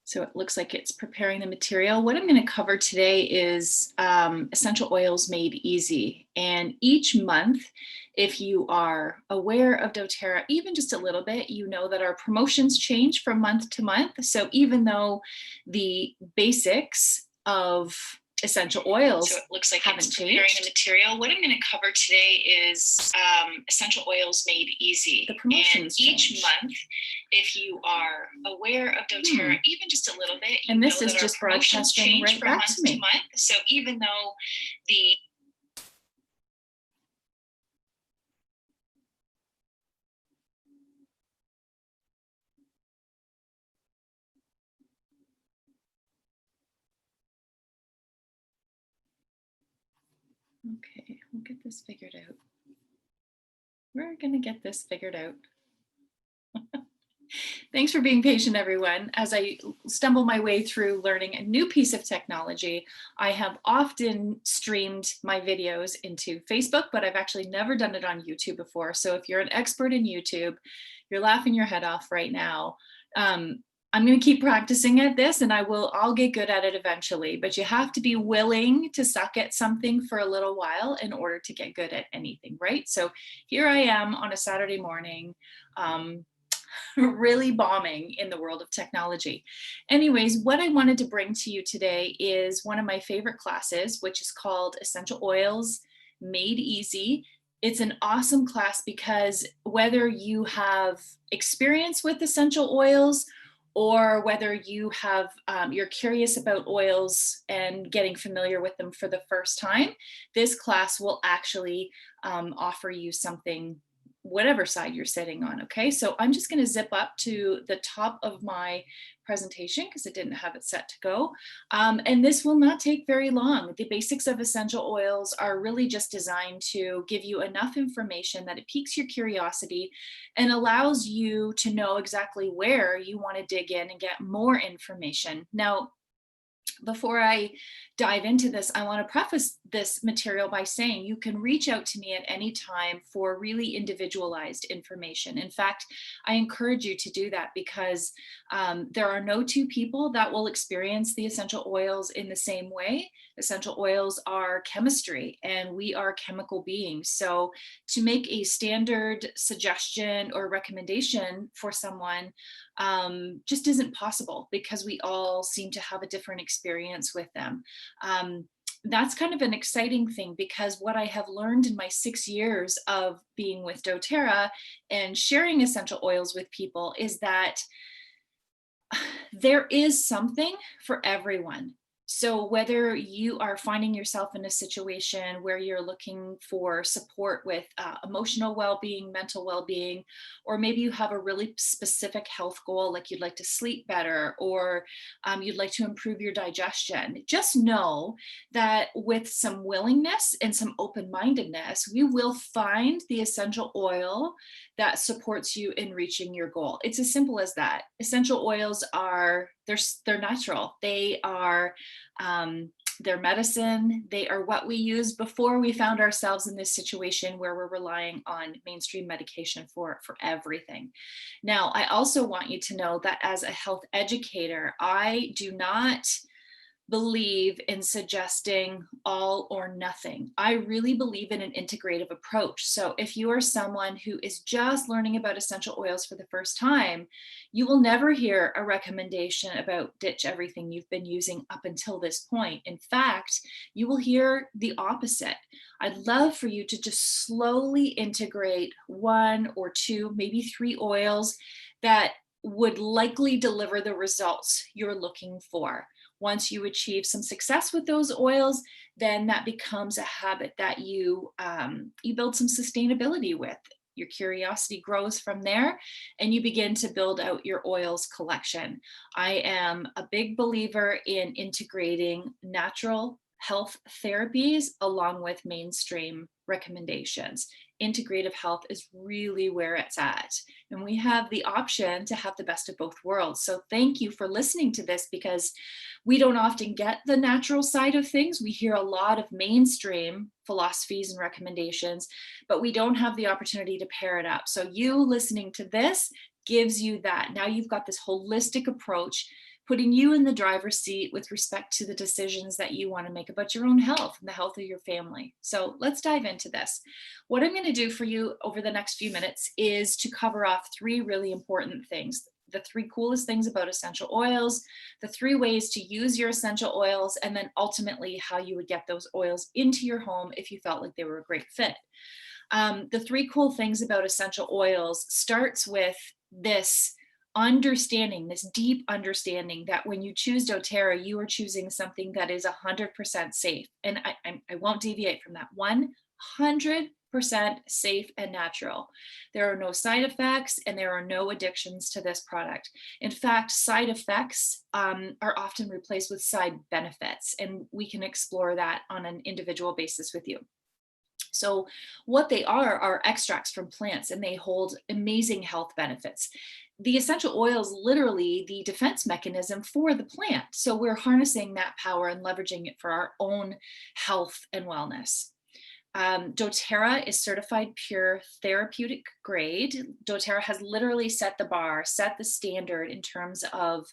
So it looks like it's preparing the material. What I'm going to cover today is essential oils made easy. And each month, if you are aware of doTERRA, even just a little bit, you know that our promotions change from month to month. So even though the basics of essential oils So it looks like haven't it's preparing changed. the material. What I'm going to cover today is essential oils made easy. The promotions and each change. month, if you are aware of doTERRA, even just a little bit, And this is that just our promotions broadcasting change right from back month to me. month. So even though the Okay, we'll get this figured out. We're going to get this figured out. Thanks for being patient, everyone. As I stumble my way through learning a new piece of technology, I have often streamed my videos into Facebook, but I've actually never done it on YouTube before. So if you're an expert in YouTube, you're laughing your head off right now. I'm going to keep practicing at this and I'll get good at it eventually, but you have to be willing to suck at something for a little while in order to get good at anything, right? So here I am on a Saturday morning, really bombing in the world of technology. Anyways, what I wanted to bring to you today is one of my favorite classes, which is called Essential Oils Made Easy. It's an awesome class because whether you have experience with essential oils or whether you're curious about oils and getting familiar with them for the first time, this class will actually offer you something whatever side you're sitting on. Okay, so I'm just going to zip up to the top of my presentation because I didn't have it set to go. And this will not take very long. The basics of essential oils are really just designed to give you enough information that it piques your curiosity and allows you to know exactly where you want to dig in and get more information. Now, before I dive into this, I want to preface this material by saying you can reach out to me at any time for really individualized information. In fact, I encourage you to do that because there are no two people that will experience the essential oils in the same way. Essential oils are chemistry and we are chemical beings. So to make a standard suggestion or recommendation for someone just isn't possible because we all seem to have a different experience with them. That's kind of an exciting thing because what I have learned in my 6 years of being with doTERRA and sharing essential oils with people is that there is something for everyone. So whether you are finding yourself in a situation where you're looking for support with emotional well-being, mental well-being, or maybe you have a really specific health goal, like you'd like to sleep better, or you'd like to improve your digestion, just know that with some willingness and some open-mindedness, we will find the essential oil that supports you in reaching your goal. It's as simple as that. Essential oils are they're natural. They're medicine. They are what we used before we found ourselves in this situation where we're relying on mainstream medication for everything. Now, I also want you to know that as a health educator, I do not believe in suggesting all or nothing. I really believe in an integrative approach. So if you are someone who is just learning about essential oils for the first time, you will never hear a recommendation about ditch everything you've been using up until this point. In fact, you will hear the opposite. I'd love for you to just slowly integrate one or two, maybe three oils that would likely deliver the results you're looking for. Once you achieve some success with those oils, then that becomes a habit that you build some sustainability with. Your curiosity grows from there and you begin to build out your oils collection. I am a big believer in integrating natural health therapies along with mainstream recommendations. Integrative health is really where it's at. And we have the option to have the best of both worlds. So thank you for listening to this because we don't often get the natural side of things. We hear a lot of mainstream philosophies and recommendations, but we don't have the opportunity to pair it up. So you listening to this gives you that. Now you've got this holistic approach putting you in the driver's seat with respect to the decisions that you want to make about your own health and the health of your family. So let's dive into this. What I'm going to do for you over the next few minutes is to cover off three really important things. The three coolest things about essential oils, the three ways to use your essential oils, and then ultimately how you would get those oils into your home if you felt like they were a great fit. The three cool things about essential oils starts with this understanding, this deep understanding that when you choose doTERRA, you are choosing something that is 100% safe. And I won't deviate from that. 100% safe and natural. There are no side effects and there are no addictions to this product. In fact, side effects are often replaced with side benefits, and we can explore that on an individual basis with you. So what they are extracts from plants, and they hold amazing health benefits. The essential oil is literally the defense mechanism for the plant. So we're harnessing that power and leveraging it for our own health and wellness. doTERRA is certified pure therapeutic grade. doTERRA has literally set the bar, set the standard in terms of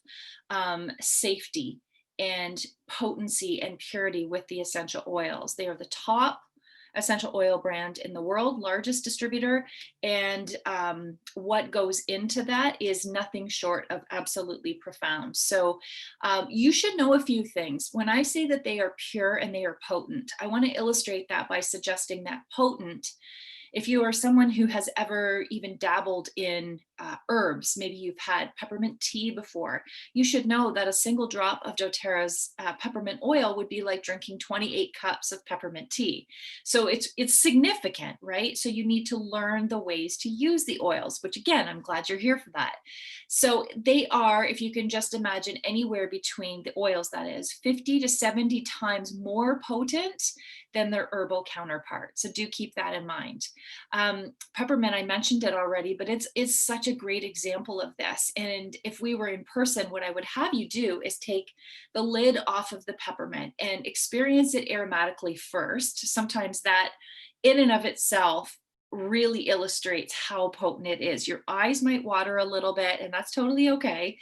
safety and potency and purity with the essential oils. They are the top essential oil brand in the world, largest distributor. And what goes into that is nothing short of absolutely profound. So you should know a few things. When I say that they are pure and they are potent, I want to illustrate that by suggesting that potent, if you are someone who has ever even dabbled in herbs, maybe you've had peppermint tea before, you should know that a single drop of doTERRA's peppermint oil would be like drinking 28 cups of peppermint tea. So it's significant, right? So you need to learn the ways to use the oils, which again, I'm glad you're here for that. So they are, if you can just imagine, anywhere between the oils, that is 50 to 70 times more potent than their herbal counterpart. So do keep that in mind. Peppermint, I mentioned it already, but it's such a great example of this. And if we were in person, what I would have you do is take the lid off of the peppermint and experience it aromatically first. Sometimes that in and of itself really illustrates how potent it is. Your eyes might water a little bit, and that's totally okay.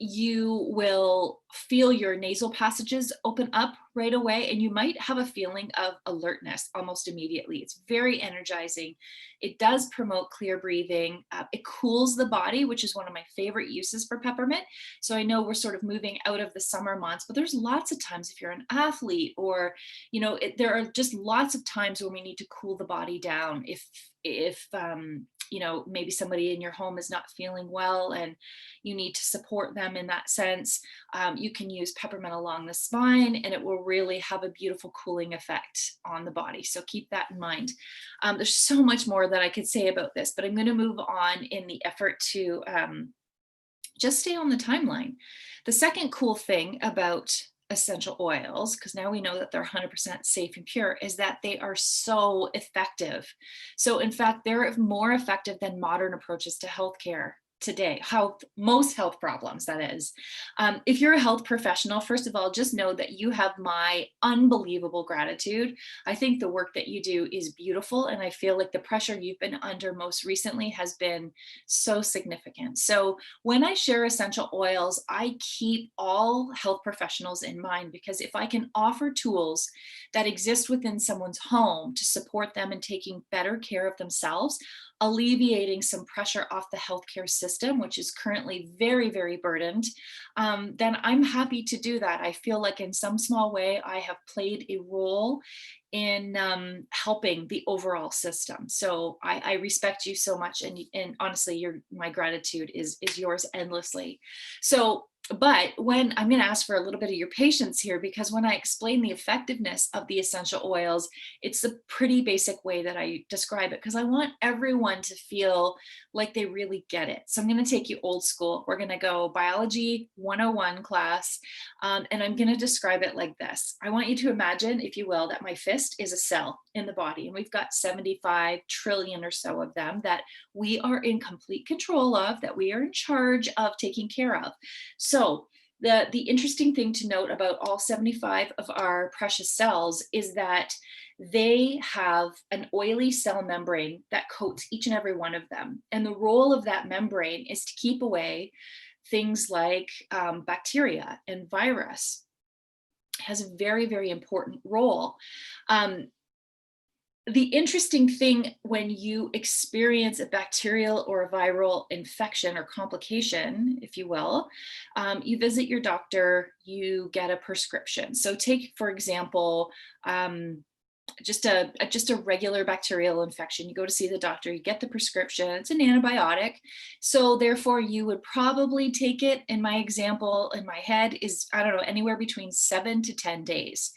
You will feel your nasal passages open up right away, and you might have a feeling of alertness almost immediately. It's very energizing. It does promote clear breathing. It cools the body, which is one of my favorite uses for peppermint. So I know we're sort of moving out of the summer months, but there's lots of times if you're an athlete or, there are just lots of times when we need to cool the body down. If maybe somebody in your home is not feeling well and you need to support them in that sense, you can use peppermint along the spine and it will really have a beautiful cooling effect on the body. So keep that in mind. There's so much more that I could say about this, but I'm going to move on in the effort to just stay on the timeline. The second cool thing about essential oils, because now we know that they're 100% safe and pure, is that they are so effective. So in fact, they're more effective than modern approaches to healthcare today, most health problems, that is. If you're a health professional, first of all, just know that you have my unbelievable gratitude. I think the work that you do is beautiful, and I feel like the pressure you've been under most recently has been so significant. So when I share essential oils, I keep all health professionals in mind, because if I can offer tools that exist within someone's home to support them in taking better care of themselves, alleviating some pressure off the healthcare system, which is currently very, very burdened, then I'm happy to do that. I feel like in some small way, I have played a role in helping the overall system. So I respect you so much. And honestly, my gratitude is yours endlessly. So, but when I'm going to ask for a little bit of your patience here, because when I explain the effectiveness of the essential oils, it's a pretty basic way that I describe it, because I want everyone to feel like they really get it. So I'm going to take you old school. We're going to go biology 101 class, and I'm going to describe it like this. I want you to imagine, if you will, that my fist is a cell in the body, and we've got 75 trillion or so of them that we are in complete control of, that we are in charge of taking care of. So the interesting thing to note about all 75 of our precious cells is that they have an oily cell membrane that coats each and every one of them. And the role of that membrane is to keep away things like bacteria and virus has a very, very important role. Um, the interesting thing when you experience a bacterial or a viral infection or complication, if you will, you visit your doctor, you get a prescription. So take, for example, just a regular bacterial infection. You go to see the doctor, you get the prescription, it's an antibiotic. So therefore you would probably take it, in my example, in my head is, I don't know, anywhere between 7 to 10 days.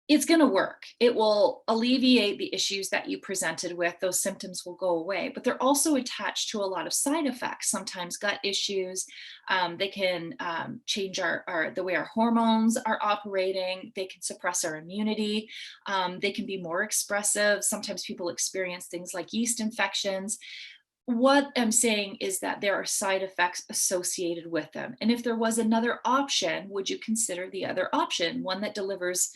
It's going to work. It will alleviate the issues that you presented with. Those symptoms will go away, but they're also attached to a lot of side effects, sometimes gut issues. They can change the way our hormones are operating. They can suppress our immunity. They can be more expressive. Sometimes people experience things like yeast infections. What I'm saying is that there are side effects associated with them. And if there was another option, would you consider the other option, one that delivers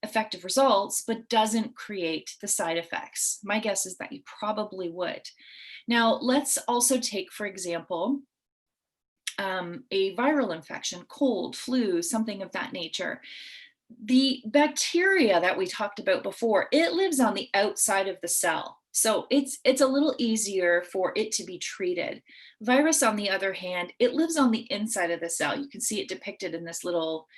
effective results but doesn't create the side effects? My guess is that you probably would. Now, let's also take, for example, a viral infection, cold, flu, something of that nature. The bacteria that we talked about before, it lives on the outside of the cell. So it's a little easier for it to be treated. Virus, on the other hand, it lives on the inside of the cell. You can see it depicted in this little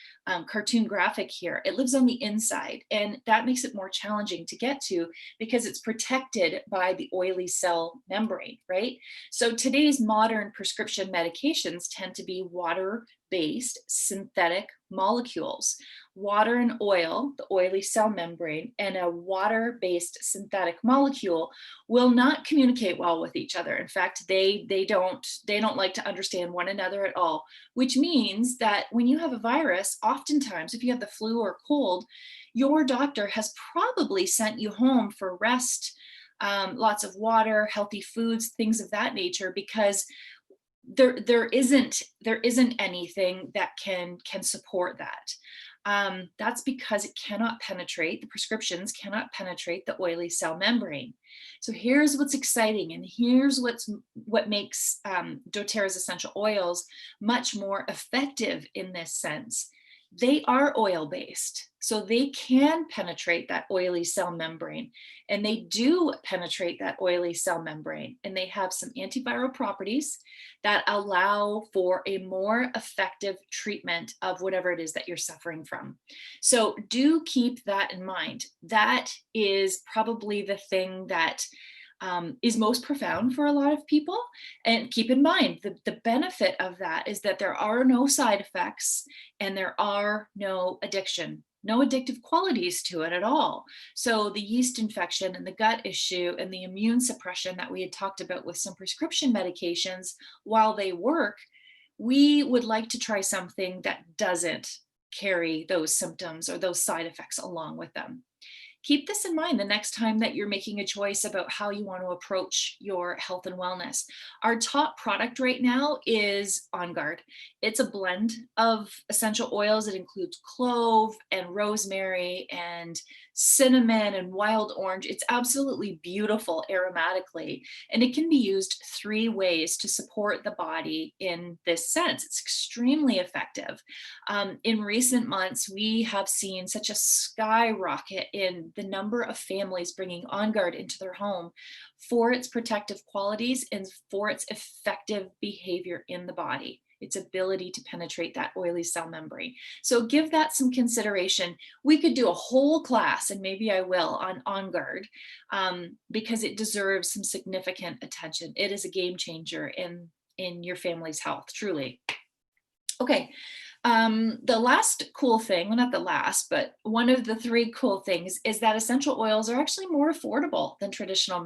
cartoon graphic here. It lives on the inside, and that makes it more challenging to get to because it's protected by the oily cell membrane, right? So today's modern prescription medications tend to be water-based synthetic molecules. Water and oil, the oily cell membrane, and a water-based synthetic molecule will not communicate well with each other. In fact, they don't like to understand one another at all, which means that when you have a virus, oftentimes if you have the flu or cold, your doctor has probably sent you home for rest, lots of water, healthy foods, things of that nature, because there isn't anything that can support that. That's because it cannot penetrate, the prescriptions cannot penetrate the oily cell membrane. So here's what's exciting, and here's what makes doTERRA's essential oils much more effective in this sense. They are oil-based, so they can penetrate that oily cell membrane, and they do penetrate that oily cell membrane, and they have some antiviral properties that allow for a more effective treatment of whatever it is that you're suffering from. So do keep that in mind. That is probably the thing that is most profound for a lot of people. And keep in mind, the benefit of that is that there are no side effects and there are no addictive qualities to it at all. So the yeast infection and the gut issue and the immune suppression that we had talked about with some prescription medications, while they work, we would like to try something that doesn't carry those symptoms or those side effects along with them. Keep this in mind the next time that you're making a choice about how you want to approach your health and wellness. Our top product right now is On Guard. It's a blend of essential oils. It includes clove and rosemary and cinnamon and wild orange. It's absolutely beautiful aromatically, and it can be used 3 ways to support the body in this sense. It's extremely effective. In recent months, we have seen such a skyrocket in the number of families bringing On Guard into their home for its protective qualities and for its effective behavior in the body, its ability to penetrate that oily cell membrane. So give that some consideration. We could do a whole class, and maybe I will, on Guard, because it deserves some significant attention. It is a game changer in your family's health, truly. Okay. The last cool thing, well, not the last, but one of the 3 cool things is that essential oils are actually more affordable than traditional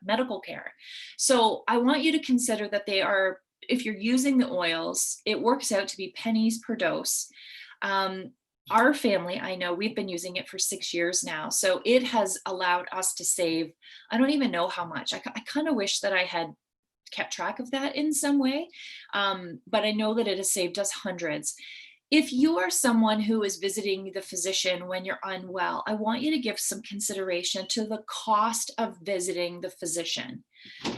medical care. So I want you to consider that they are, if you're using the oils, it works out to be pennies per dose. Our family, I know we've been using it for 6 years now. So it has allowed us to save, I don't even know how much. I kind of wish that I had kept track of that in some way. But I know that it has saved us hundreds. If you are someone who is visiting the physician when you're unwell, I want you to give some consideration to the cost of visiting the physician.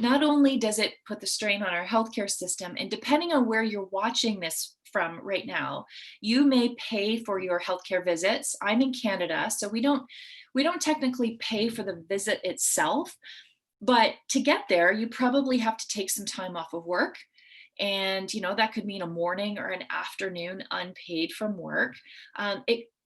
Not only does it put the strain on our healthcare system, and depending on where you're watching this from right now, you may pay for your healthcare visits. I'm in Canada, so we don't technically pay for the visit itself, but to get there, you probably have to take some time off of work. And that could mean a morning or an afternoon unpaid from work.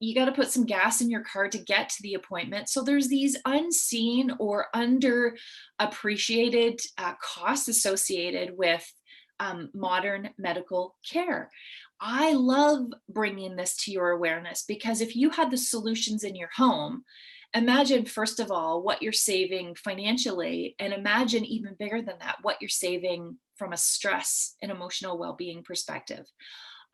You got to put some gas in your car to get to the appointment. So there's these unseen or underappreciated costs associated with modern medical care. I love bringing this to your awareness because if you had the solutions in your home, imagine first of all what you're saving financially, and imagine even bigger than that what you're saving from a stress and emotional well-being perspective.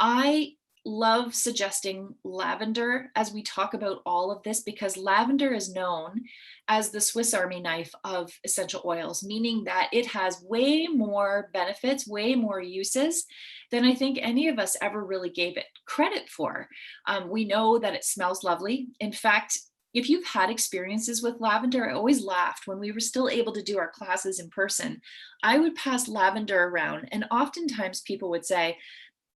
I love suggesting lavender as we talk about all of this because lavender is known as the Swiss Army knife of essential oils, meaning that it has way more benefits, way more uses than I think any of us ever really gave it credit for. We know that it smells lovely. In fact, if you've had experiences with lavender, I always laughed when we were still able to do our classes in person. I would pass lavender around, and oftentimes people would say,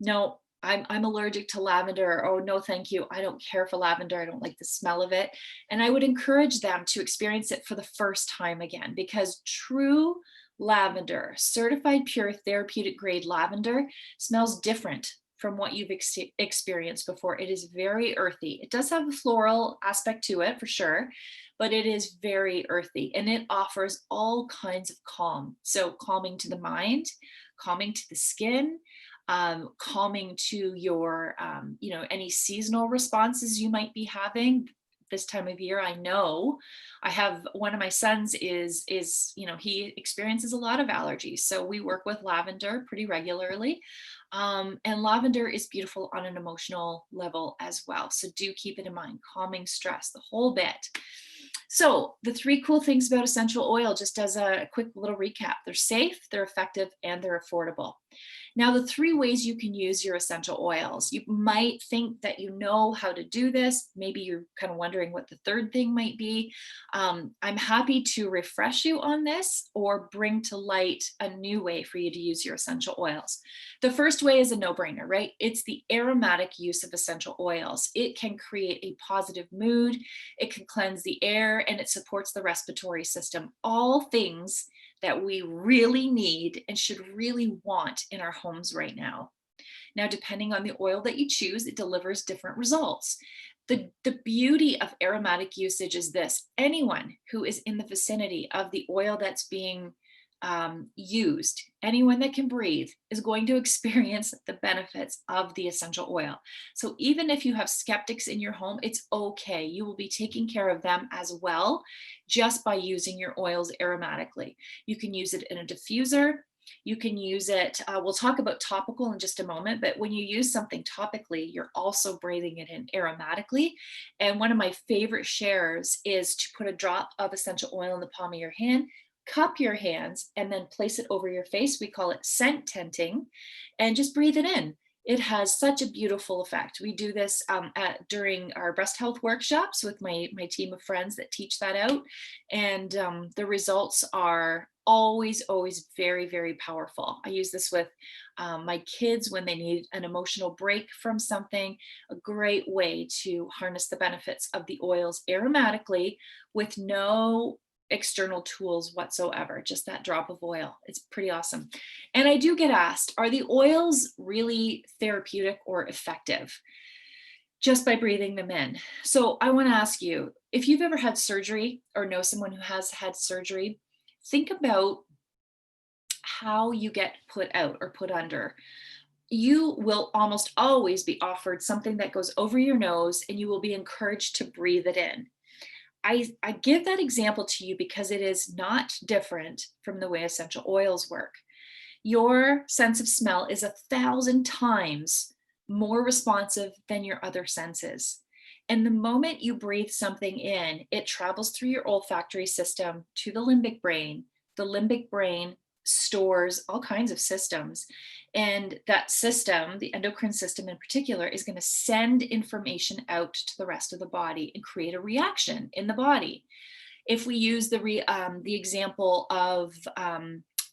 no, I'm allergic to lavender. Oh, no, thank you. I don't care for lavender. I don't like the smell of it. And I would encourage them to experience it for the first time again because true lavender, certified pure therapeutic grade lavender, smells different from what you've experienced before. It is very earthy. It does have a floral aspect to it for sure, but it is very earthy and it offers all kinds of calm. So calming to the mind, calming to the skin, calming to your, any seasonal responses you might be having this time of year. I know I have one of my sons he experiences a lot of allergies. So we work with lavender pretty regularly. And lavender is beautiful on an emotional level as well. So do keep it in mind, calming stress, the whole bit. So the three cool things about essential oil, just as a quick little recap, they're safe, they're effective, and they're affordable. Now, the three ways you can use your essential oils. You might think that you know how to do this. Maybe you're kind of wondering what the third thing might be. I'm happy to refresh you on this or bring to light a new way for you to use your essential oils. The first way is a no-brainer, right? It's the aromatic use of essential oils. It can create a positive mood, it can cleanse the air, and it supports the respiratory system. All things that we really need and should really want in our homes right now. Now, depending on the oil that you choose, it delivers different results. The beauty of aromatic usage is this: anyone who is in the vicinity of the oil that's being used, anyone that can breathe is going to experience the benefits of the essential oil. So even if you have skeptics in your home, it's okay. You will be taking care of them as well just by using your oils aromatically. You can use it in a diffuser. You can use it, we'll talk about topical in just a moment, but when you use something topically, you're also breathing it in aromatically. And one of my favorite shares is to put a drop of essential oil in the palm of your hand, cup your hands, and then place it over your face. We call it scent tenting, and just breathe it in. It has such a beautiful effect. We do this during our breast health workshops with my team of friends that teach that out. And the results are always very, very powerful. I use this with my kids when they need an emotional break from something. A great way to harness the benefits of the oils aromatically with no external tools whatsoever, just that drop of oil. It's pretty awesome. And I do get asked, are the oils really therapeutic or effective just by breathing them in? So I want to ask you, if you've ever had surgery or know someone who has had surgery, think about how you get put out or put under. You will almost always be offered something that goes over your nose and you will be encouraged to breathe it in. I give that example to you because it is not different from the way essential oils work. Your sense of smell is 1,000 times more responsive than your other senses. And the moment you breathe something in, it travels through your olfactory system to the limbic brain. The limbic brain stores all kinds of systems. And that system, the endocrine system in particular, is going to send information out to the rest of the body and create a reaction in the body. If we use the example of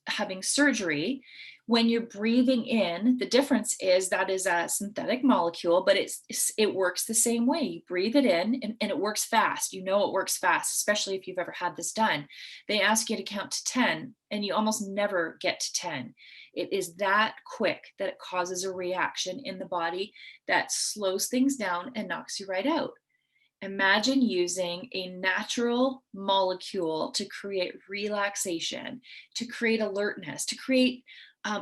having surgery, when you're breathing in, the difference is that is a synthetic molecule, but it works the same way. You breathe it in and it works fast. You know it works fast, especially if you've ever had this done. They ask you to count to 10 and you almost never get to 10. It is that quick that it causes a reaction in the body that slows things down and knocks you right out. Imagine using a natural molecule to create relaxation, to create alertness, to create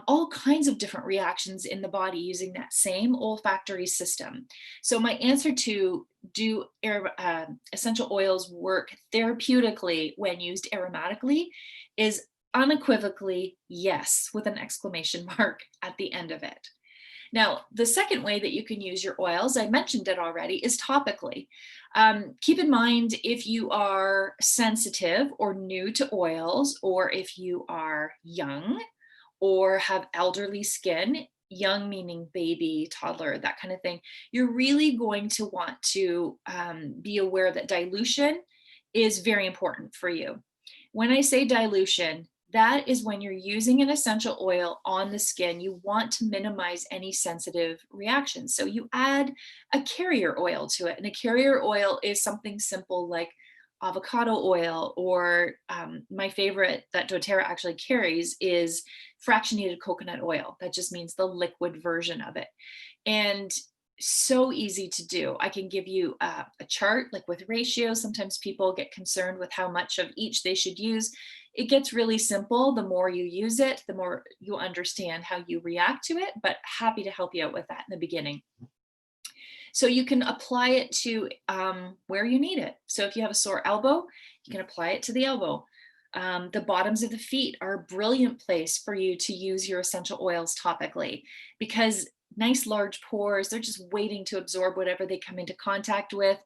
all kinds of different reactions in the body using that same olfactory system. So, my answer to essential oils work therapeutically when used aromatically is unequivocally yes, with an exclamation mark at the end of it. Now, the second way that you can use your oils, I mentioned it already, is topically. Keep in mind if you are sensitive or new to oils, or if you are young or have elderly skin, young meaning baby, toddler, that kind of thing, you're really going to want to be aware that dilution is very important for you. When I say dilution, that is when you're using an essential oil on the skin, you want to minimize any sensitive reactions. So you add a carrier oil to it. And a carrier oil is something simple like avocado oil, or my favorite that doTERRA actually carries is fractionated coconut oil. That just means the liquid version of it. And so easy to do. I can give you a chart like with ratios. Sometimes people get concerned with how much of each they should use. It gets really simple. The more you use it, the more you understand how you react to it, but happy to help you out with that in the beginning. So you can apply it to where you need it. So if you have a sore elbow, you can apply it to the elbow. The bottoms of the feet are a brilliant place for you to use your essential oils topically, because nice large pores, they're just waiting to absorb whatever they come into contact with.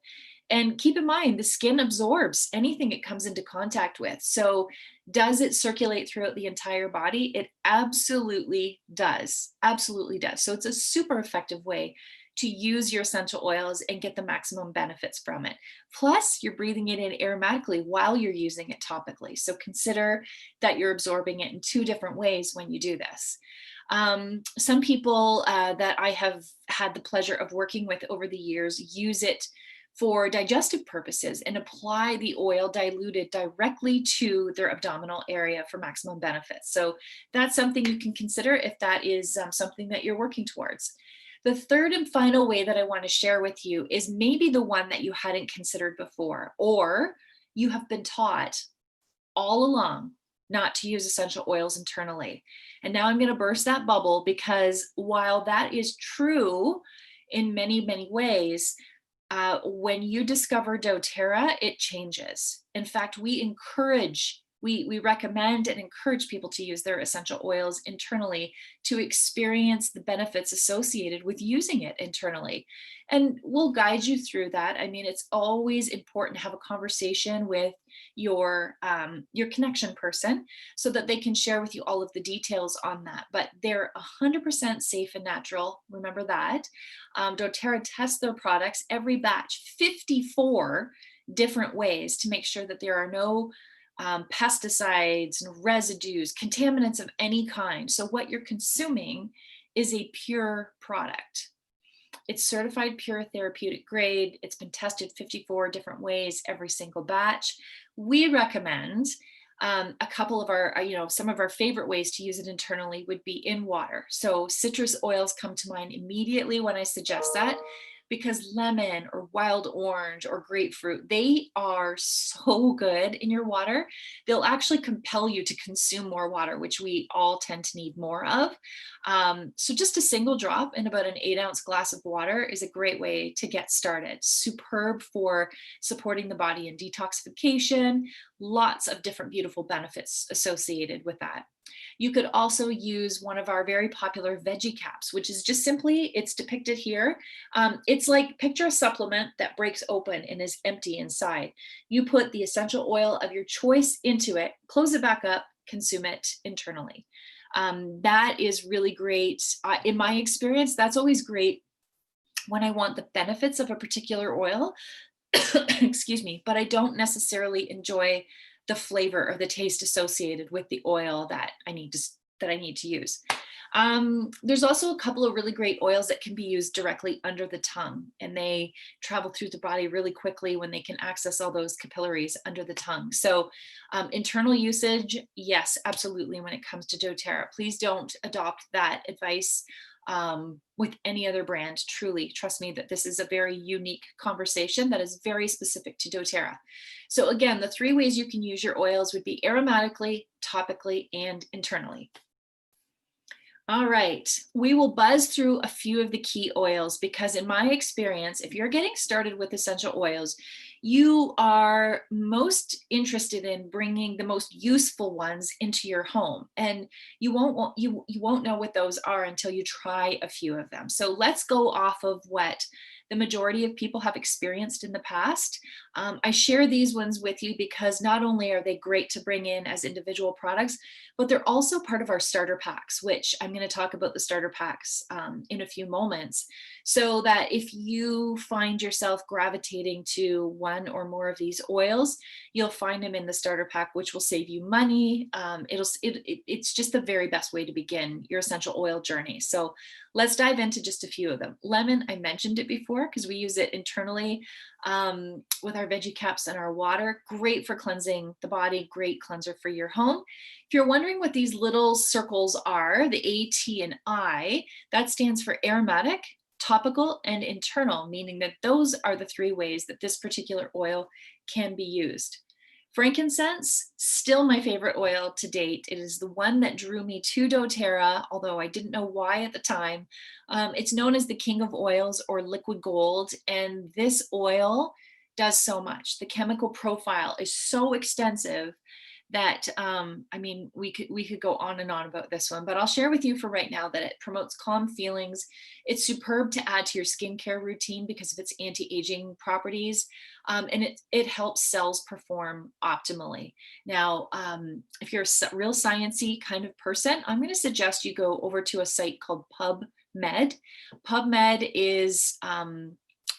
And keep in mind, the skin absorbs anything it comes into contact with. So, does it circulate throughout the entire body? It absolutely does. Absolutely does. So, it's a super effective way to use your essential oils and get the maximum benefits from it. Plus, you're breathing it in aromatically while you're using it topically. So, consider that you're absorbing it in two different ways when you do this. Some people that I have had the pleasure of working with over the years use it for digestive purposes and apply the oil diluted directly to their abdominal area for maximum benefits. So that's something you can consider if that is something that you're working towards. The third and final way that I want to share with you is maybe the one that you hadn't considered before, or you have been taught all along not to use essential oils internally. And now I'm going to burst that bubble, because while that is true in many, many ways, when you discover doTERRA, it changes. In fact, we recommend and encourage people to use their essential oils internally to experience the benefits associated with using it internally. And we'll guide you through that. I mean, it's always important to have a conversation with your connection person so that they can share with you all of the details on that. But they're 100% safe and natural. Remember that. doTERRA tests their products every batch 54 different ways to make sure that there are no pesticides and residues, contaminants of any kind. So what you're consuming is a pure product. It's certified pure therapeutic grade. It's been tested 54 different ways, every single batch. We recommend a couple of our, some of our favorite ways to use it internally would be in water. So citrus oils come to mind immediately when I suggest that, because lemon or wild orange or grapefruit, they are so good in your water. They'll actually compel you to consume more water, which we all tend to need more of. So just a single drop in about an 8-ounce glass of water is a great way to get started. Superb for supporting the body in detoxification, lots of different beautiful benefits associated with that. You could also use one of our very popular veggie caps, which is just simply, it's depicted here. It's like, picture a supplement that breaks open and is empty inside. You put the essential oil of your choice into it, close it back up, consume it internally. That is really great. In my experience, that's always great when I want the benefits of a particular oil, excuse me, but I don't necessarily enjoy the flavor or the taste associated with the oil that I need to use. There's also a couple of really great oils that can be used directly under the tongue, and they travel through the body really quickly when they can access all those capillaries under the tongue. So, internal usage, yes, absolutely. When it comes to DoTerra, please don't adopt that advice with any other brand. Truly, trust me that this is a very unique conversation that is very specific to DoTerra. So, again, the three ways you can use your oils would be aromatically, topically, and internally. All right, we will buzz through a few of the key oils because, in my experience, if you're getting started with essential oils, you are most interested in bringing the most useful ones into your home, and you won't know what those are until you try a few of them. So let's go off of what the majority of people have experienced in the past. I share these ones with you because not only are they great to bring in as individual products, but they're also part of our starter packs, which I'm going to talk about the starter packs in a few moments. So that if you find yourself gravitating to one or more of these oils, you'll find them in the starter pack, which will save you money. It's just the very best way to begin your essential oil journey. So let's dive into just a few of them. Lemon, I mentioned it before because we use it internally with our veggie caps and our water. Great for cleansing the body, great cleanser for your home. If you're wondering what these little circles are, the A, T, and I, that stands for aromatic, topical, and internal, meaning that those are the three ways that this particular oil can be used. Frankincense, still my favorite oil to date. It is the one that drew me to doTERRA, although I didn't know why at the time. It's known as the king of oils or liquid gold, and this oil does so much. The chemical profile is so extensive that I mean, we could go on and on about this one, but I'll share with you for right now that it promotes calm feelings. It's superb to add to your skincare routine because of its anti-aging properties, and it helps cells perform optimally. Now, if you're a real sciencey kind of person, I'm going to suggest you go over to a site called PubMed. PubMed is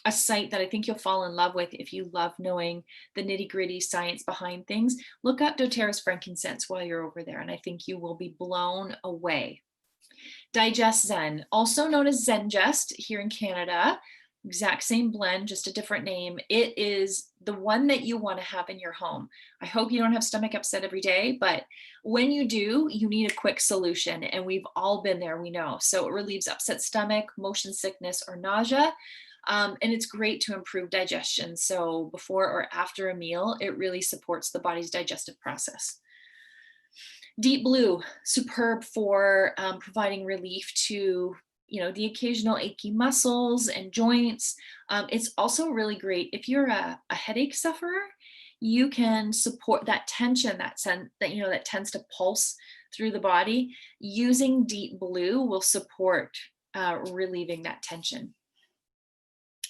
a site that I think you'll fall in love with if you love knowing the nitty gritty science behind things. Look up doTERRA's frankincense while you're over there, and I think you will be blown away. Digest Zen, also known as Zengest here in Canada, exact same blend, just a different name. It is the one that you want to have in your home. I hope you don't have stomach upset every day, but when you do, you need a quick solution, and we've all been there, we know. So it relieves upset stomach, motion sickness, or nausea. And it's great to improve digestion. So before or after a meal, it really supports the body's digestive process. Deep Blue, superb for providing relief to the occasional achy muscles and joints. It's also really great if you're a headache sufferer. You can support that tension that tends to pulse through the body. Using Deep Blue will support relieving that tension.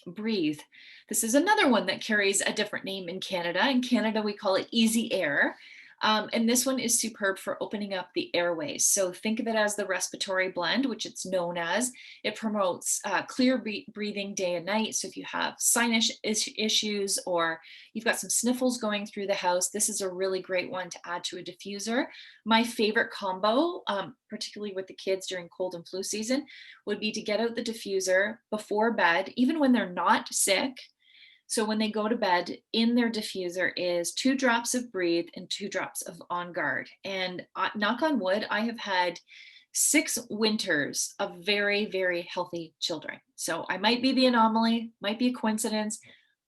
Breathe. This is another one that carries a different name in Canada. In Canada, we call it Easy Air. And this one is superb for opening up the airways. So think of it as the respiratory blend, which it's known as. It promotes clear breathing day and night. So if you have sinus issues or you've got some sniffles going through the house, this is a really great one to add to a diffuser. My favorite combo, particularly with the kids during cold and flu season, would be to get out the diffuser before bed, even when they're not sick. So when they go to bed, in their diffuser is 2 drops of Breathe and 2 drops of On Guard. And knock on wood, I have had 6 winters of very, very healthy children. So I might be the anomaly, might be a coincidence.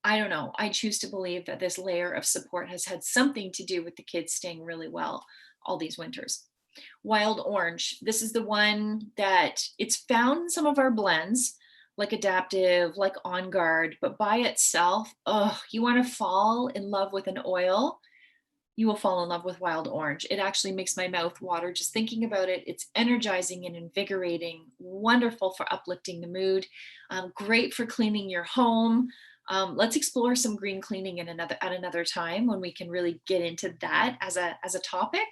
I don't know. I choose to believe that this layer of support has had something to do with the kids staying really well all these winters. Wild Orange. This is the one that it's found in some of our blends, like Adaptive, like On Guard, but by itself, you want to fall in love with an oil, you will fall in love with Wild Orange. It actually makes my mouth water just thinking about it. It's energizing and invigorating, wonderful for uplifting the mood, great for cleaning your home. Let's explore some green cleaning at another time when we can really get into that as a topic.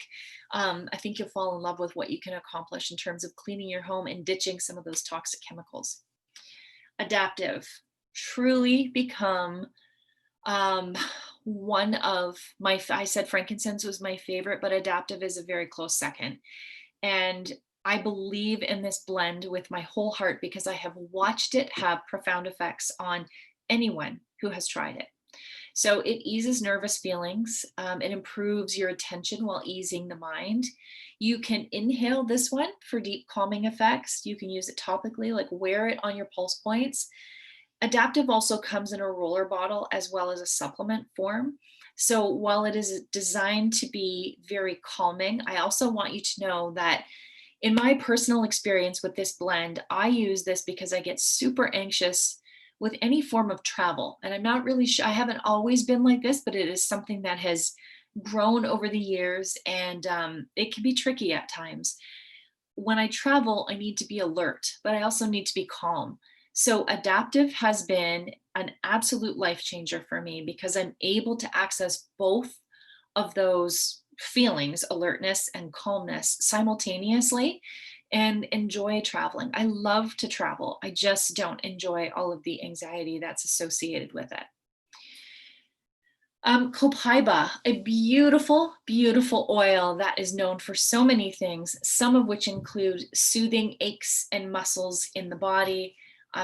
I think you'll fall in love with what you can accomplish in terms of cleaning your home and ditching some of those toxic chemicals. Adaptive, truly become Um, one of I said frankincense was my favorite, but adaptive is a very close second. And I believe in this blend with my whole heart because I have watched it have profound effects on anyone who has tried it. So it eases nervous feelings. It improves your attention while easing the mind. You can inhale this one for deep calming effects. You can use it topically, like wear it on your pulse points. Adaptive also comes in a roller bottle as well as a supplement form. So while it is designed to be very calming, I also want you to know that in my personal experience with this blend, I use this because I get super anxious with any form of travel. And I'm not really sure, I haven't always been like this, but it is something that has grown over the years and it can be tricky at times. When I travel, I need to be alert, but I also need to be calm. So adaptive has been an absolute life changer for me because I'm able to access both of those feelings, alertness and calmness, simultaneously and enjoy traveling. I love to travel. I just don't enjoy all of the anxiety that's associated with it. Copaiba, a beautiful, beautiful oil that is known for so many things, some of which include soothing aches and muscles in the body,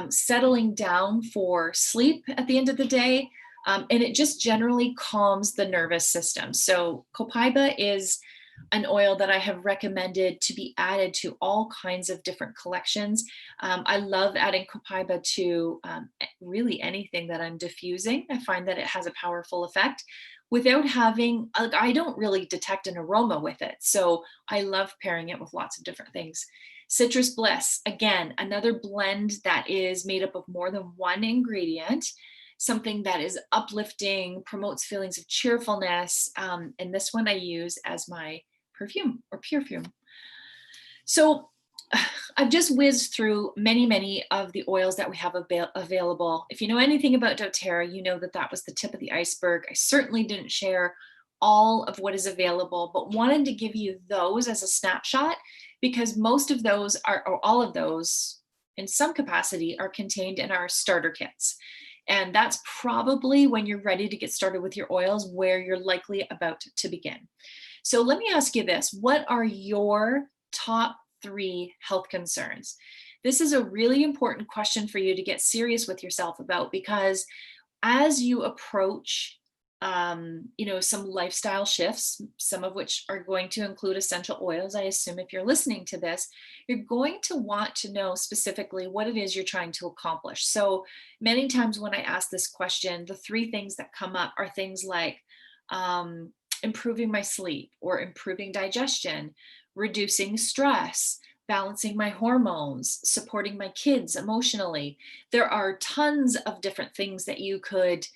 settling down for sleep at the end of the day, and it just generally calms the nervous system. So copaiba is an oil that I have recommended to be added to all kinds of different collections. I love adding copaiba to really anything that I'm diffusing. I find that it has a powerful effect without having, like, I don't really detect an aroma with it. So I love pairing it with lots of different things. Citrus Bliss, again, another blend that is made up of more than one ingredient, something that is uplifting, promotes feelings of cheerfulness. And this one I use as my perfume or perfume. So I've just whizzed through many, many of the oils that we have available. If you know anything about doTERRA, you know that that was the tip of the iceberg. I certainly didn't share all of what is available, but wanted to give you those as a snapshot because most of those are, or all of those in some capacity, are contained in our starter kits. And that's probably when you're ready to get started with your oils where you're likely about to begin. So let me ask you this. What are your top 3 health concerns? This is a really important question for you to get serious with yourself about because as you approach some lifestyle shifts, some of which are going to include essential oils, I assume if you're listening to this, you're going to want to know specifically what it is you're trying to accomplish. So many times when I ask this question, the 3 things that come up are things like improving my sleep or improving digestion, reducing stress, balancing my hormones, supporting my kids emotionally. There are tons of different things that you could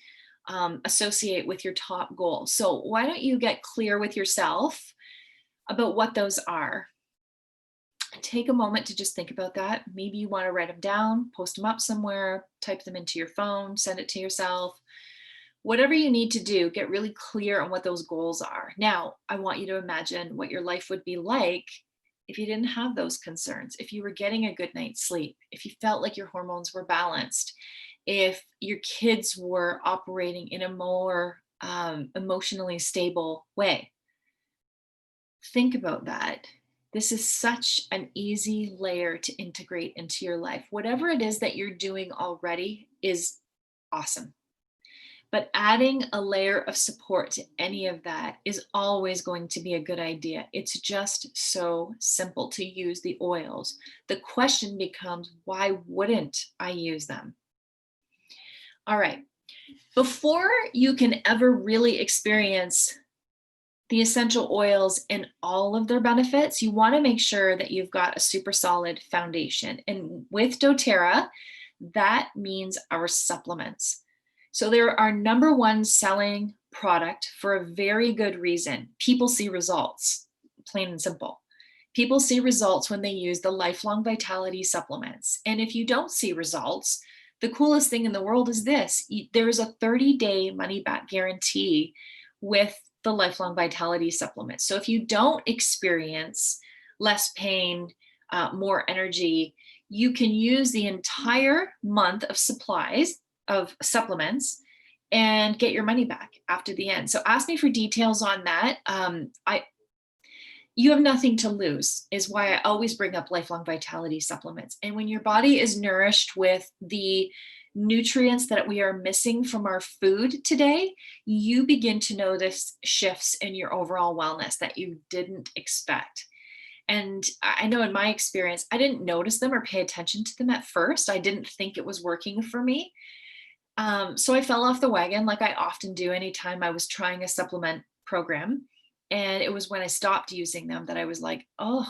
associate with your top goal. So why don't you get clear with yourself about what those are? Take a moment to just think about that. Maybe you want to write them down, post them up somewhere, type them into your phone, send it to yourself. Whatever you need to do, get really clear on what those goals are. Now, I want you to imagine what your life would be like if you didn't have those concerns, if you were getting a good night's sleep, if you felt like your hormones were balanced, if your kids were operating in a more emotionally stable way. Think about that. This is such an easy layer to integrate into your life. Whatever it is that you're doing already is awesome. But adding a layer of support to any of that is always going to be a good idea. It's just so simple to use the oils. The question becomes, why wouldn't I use them? All right. Before you can ever really experience the essential oils and all of their benefits, you want to make sure that you've got a super solid foundation. And with doTERRA, that means our supplements. So they're our number one selling product for a very good reason. People see results, plain and simple. People see results when they use the lifelong vitality supplements. And if you don't see results, the coolest thing in the world is this: there's a 30-day money back guarantee with the lifelong vitality supplement. So if you don't experience less pain, more energy, you can use the entire month of supplies of supplements and get your money back after the end. So ask me for details on that. You have nothing to lose is why I always bring up lifelong vitality supplements. And when your body is nourished with the nutrients that we are missing from our food today, you begin to notice shifts in your overall wellness that you didn't expect. And I know in my experience, I didn't notice them or pay attention to them at first. I didn't think it was working for me. So I fell off the wagon like I often do anytime I was trying a supplement program. And it was when I stopped using them that I was like, oh,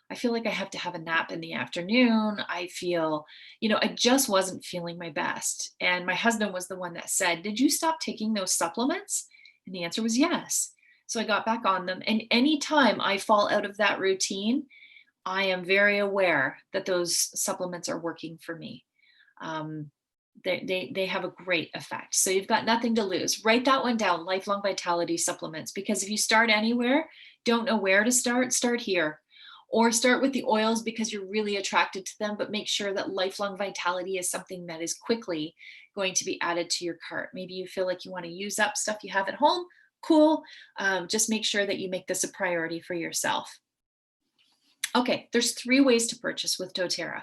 I feel like I have to have a nap in the afternoon. I feel, I just wasn't feeling my best. And my husband was the one that said, did you stop taking those supplements? And the answer was yes. So I got back on them. And anytime I fall out of that routine, I am very aware that those supplements are working for me. Um, they have a great effect. So you've got nothing to lose. Write that one down, lifelong vitality supplements, because if you start anywhere, don't know where to start here. Or start with the oils because you're really attracted to them, but make sure that lifelong vitality is something that is quickly going to be added to your cart. Maybe you feel like you want to use up stuff you have at home. Cool. Just make sure that you make this a priority for yourself. Okay, there's 3 ways to purchase with Doterra.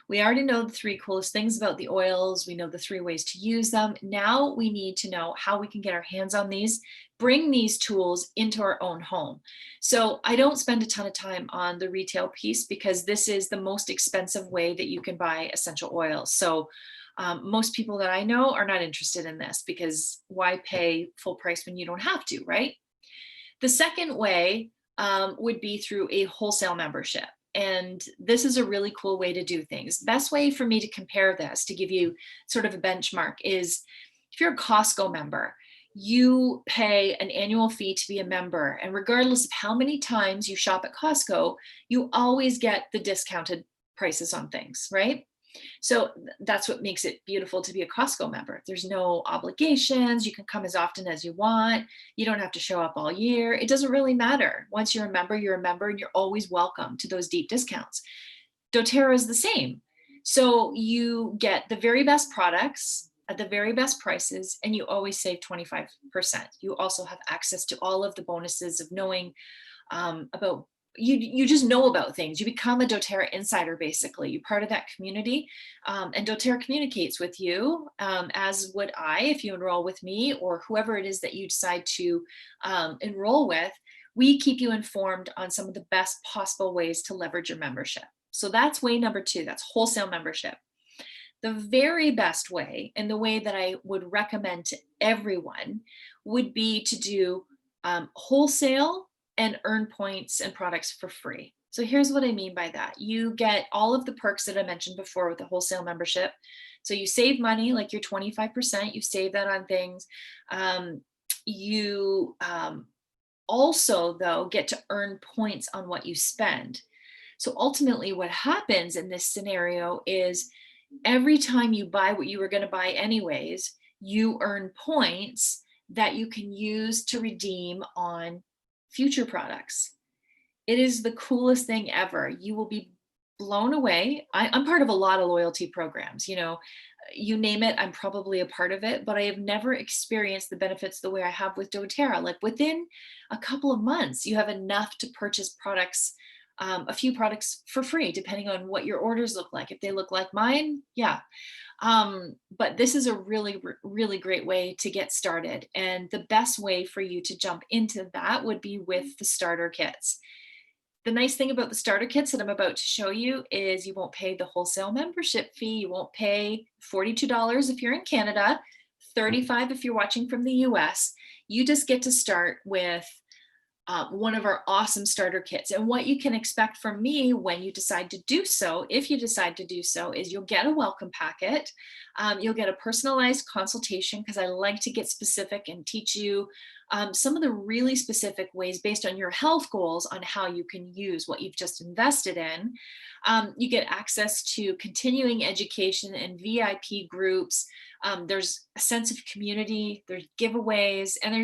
We already know the 3 coolest things about the oils. We know the 3 ways to use them. Now we need to know how we can get our hands on these, bring these tools into our own home. So I don't spend a ton of time on the retail piece because this is the most expensive way that you can buy essential oils. So most people that I know are not interested in this because why pay full price when you don't have to, right? The second way would be through a wholesale membership. And this is a really cool way to do things. Best way for me to compare this, to give you sort of a benchmark, is if you're a Costco member, you pay an annual fee to be a member. And regardless of how many times you shop at Costco, you always get the discounted prices on things, right? So that's what makes it beautiful to be a Costco member. There's no obligations. You can come as often as you want. You don't have to show up all year. It doesn't really matter. Once you're a member, and you're always welcome to those deep discounts. doTERRA is the same. So you get the very best products at the very best prices, and you always save 25%. You also have access to all of the bonuses of knowing about you just know about things. You become a doTERRA insider, basically. You're part of that community, and doTERRA communicates with you, as would I if you enroll with me or whoever it is that you decide to enroll with. We keep you informed on some of the best possible ways to leverage your membership. So that's way number 2. That's wholesale membership. The very best way, and the way that I would recommend to everyone, would be to do wholesale and earn points and products for free. So here's what I mean by that. You get all of the perks that I mentioned before with the wholesale membership. So you save money, like your 25%, you save that on things. You also, though, get to earn points on what you spend. So ultimately, what happens in this scenario is every time you buy what you were going to buy anyways, you earn points that you can use to redeem on future products. It is the coolest thing ever. You will be blown away. I'm part of a lot of loyalty programs. You name it, I'm probably a part of it, but I have never experienced the benefits the way I have with doTERRA. Like within a couple of months, you have enough to purchase products, a few products for free, depending on what your orders look like. If they look like mine, yeah. But this is a really, really great way to get started. And the best way for you to jump into that would be with the starter kits. The nice thing about the starter kits that I'm about to show you is you won't pay the wholesale membership fee. You won't pay $42 if you're in Canada, $35 if you're watching from the US. You just get to start with one of our awesome starter kits. And what you can expect from me when you decide to do so, if you decide to do so, is you'll get a welcome packet. You'll get a personalized consultation because I like to get specific and teach you some of the really specific ways based on your health goals on how you can use what you've just invested in. You get access to continuing education and VIP groups. There's a sense of community, there's giveaways, and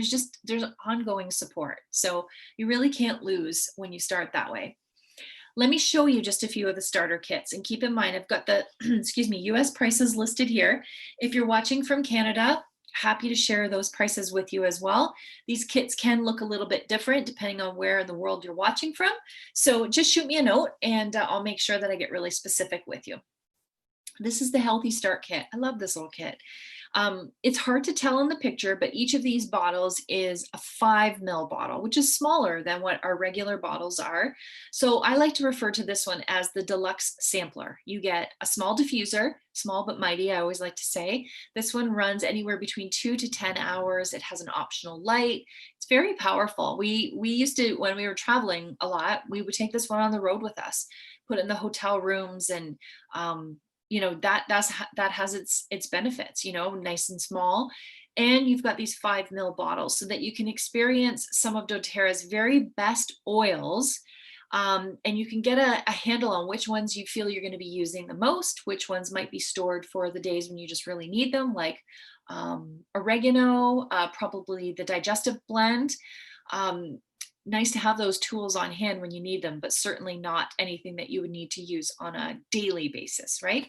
there's ongoing support. So you really can't lose when you start that way. Let me show you just a few of the starter kits, and keep in mind, I've got the, excuse me, US prices listed here. If you're watching from Canada, Happy to share those prices with you as well. These kits can look a little bit different depending on where in the world you're watching from. So just shoot me a note and I'll make sure that I get really specific with you. This is the Healthy Start Kit. I love this little kit. It's hard to tell in the picture, but each of these bottles is a 5 ml bottle, which is smaller than what our regular bottles are. So I like to refer to this one as the deluxe sampler. You get a small diffuser, small but mighty, I always like to say. This one runs anywhere between 2 to 10 hours. It has an optional light. It's very powerful. We used to, when we were traveling a lot, we would take this one on the road with us, put it in the hotel rooms, and that has its benefits, nice and small. And you've got these 5 ml bottles so that you can experience some of doTERRA's very best oils, and you can get a handle on which ones you feel you're going to be using the most, which ones might be stored for the days when you just really need them, like oregano, probably the digestive blend. um, Nice to have those tools on hand when you need them, but certainly not anything that you would need to use on a daily basis, right?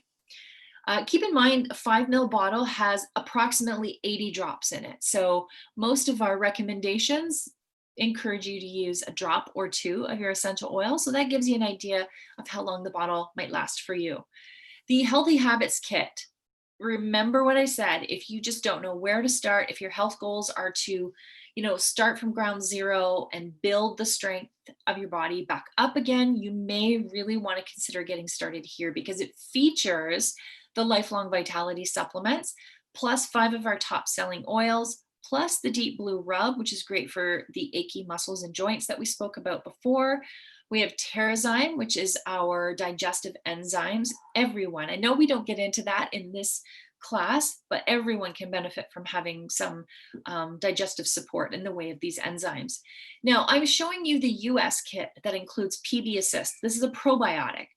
Keep in mind, a 5 ml bottle has approximately 80 drops in it. So most of our recommendations encourage you to use a drop or two of your essential oil. So that gives you an idea of how long the bottle might last for you. The Healthy Habits Kit. Remember what I said. If you just don't know where to start, if your health goals are to, start from ground zero and build the strength of your body back up again, you may really want to consider getting started here because it features the Lifelong Vitality supplements, plus 5 of our top selling oils, plus the Deep Blue Rub, which is great for the achy muscles and joints that we spoke about before. We have Terrazyme, which is our digestive enzymes. Everyone, I know we don't get into that in this class, but everyone can benefit from having some digestive support in the way of these enzymes. Now, I'm showing you the US kit that includes PB Assist. This is a probiotic.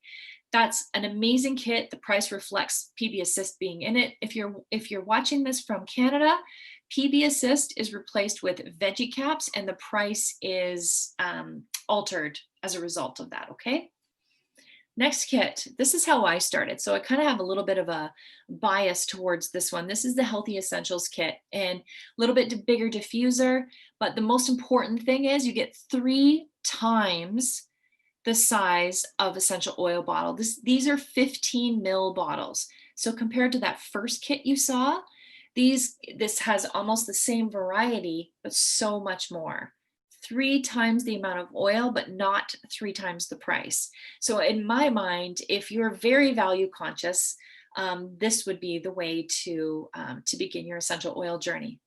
That's an amazing kit. The price reflects PB Assist being in it. If you're watching this from Canada, PB Assist is replaced with Veggie Caps, and the price is altered as a result of that. Okay. Next kit. This is how I started. So I kind of have a little bit of a bias towards this one. This is the Healthy Essentials kit, and a little bit bigger diffuser. But the most important thing is you get 3 times the size of essential oil bottle. These are 15 ml bottles. So compared to that first kit you saw, this has almost the same variety, but so much more. 3 times the amount of oil, but not 3 times the price. So in my mind, if you're very value conscious, this would be the way to begin your essential oil journey.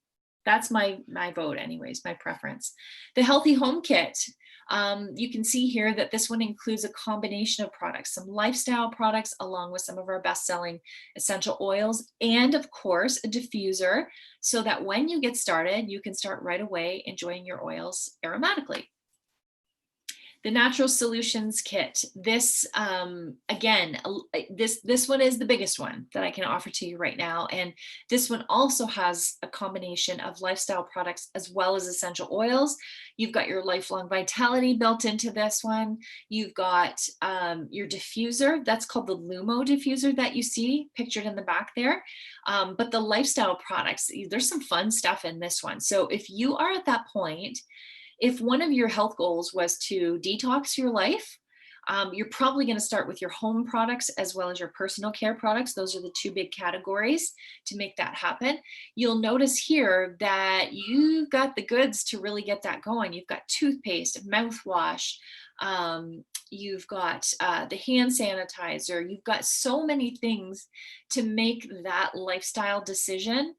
That's my vote anyways, my preference. The Healthy Home Kit. You can see here that this one includes a combination of products, some lifestyle products, along with some of our best-selling essential oils, and of course, a diffuser, so that when you get started, you can start right away enjoying your oils aromatically. The Natural Solutions Kit. This, again, this one is the biggest one that I can offer to you right now. And this one also has a combination of lifestyle products as well as essential oils. You've got your Lifelong Vitality built into this one. You've got your diffuser. That's called the Lumo diffuser that you see pictured in the back there. But the lifestyle products, there's some fun stuff in this one. So if you are at that point, if one of your health goals was to detox your life, you're probably going to start with your home products as well as your personal care products. Those are the 2 big categories to make that happen. You'll notice here that you've got the goods to really get that going. You've got toothpaste, mouthwash, you've got the hand sanitizer. You've got so many things to make that lifestyle decision